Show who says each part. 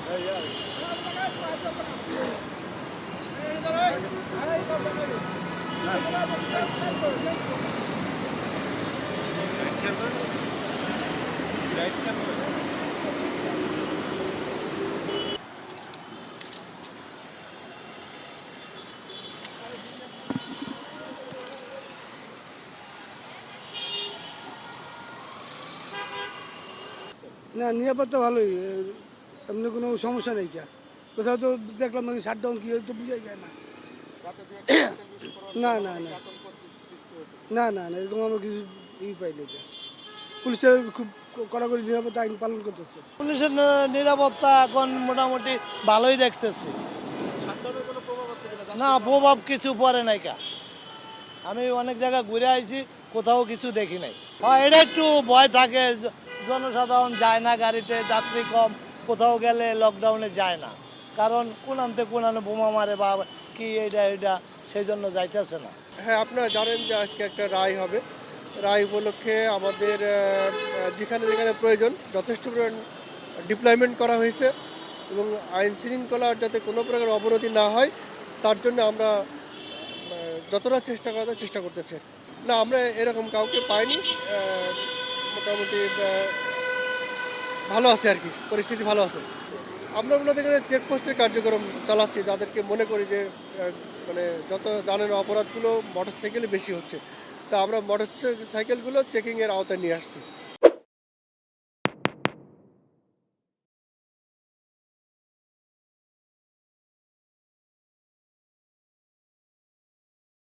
Speaker 1: না, নিরাপত্তা ভালোই, এমনি কোনো সমস্যা নেই। কোথাও তো দেখলাম নাকি শাটডাউন কি হয়তো বোঝাই যায় না। না না না না না না এরকম আমরা কিছু পাইনি। পুলিশের খুব কড়াকড়ি নিরাপত্তা আইন পালন করতেছে।
Speaker 2: পুলিশের নিরাপত্তা এখন মোটামুটি ভালোই দেখতেছি। না, প্রভাব কিছু পড়ে নাই। আমি অনেক জায়গায় ঘুরে আইছি, কোথাও কিছু দেখি নাই। হ্যাঁ, এটা একটু ভয় থাকে, জনসাধারণ যায় না গাড়িতে, যাত্রী কম, কোথাও গেলে লকডাউনে যায় না, কারণ কোনান্তে কোনানে বোমা মারে বা কি এটা সেই জন্য যাইতেছে না।
Speaker 3: হ্যাঁ, আপনারা জানেন যে আজকে একটা রায় হবে। রায় উপলক্ষে আমাদের যেখানে যেখানে প্রয়োজন যথেষ্ট পরিমাণ ডিপ্লয়মেন্ট করা হয়েছে এবং আইন শৃঙ্খলার যাতে কোনো প্রকার অবনতি না হয় তার জন্য আমরা যতটা চেষ্টা করা যায় চেষ্টা করতেছি। না, আমরা এরকম কাউকে পাইনি। মোটামুটি ভালো আছে আর কি, পরিস্থিতি ভালো আছে। আমরা মূলত এখানে চেকপোস্টের কার্যক্রম চালাচ্ছি, যাদেরকে মনে করি যে মানে যত জানেন অপরাধগুলো মোটরসাইকেলে বেশি হচ্ছে, তা আমরা মোটরসাইকেলগুলো চেকিংয়ের আওতায় নিয়ে আসছি।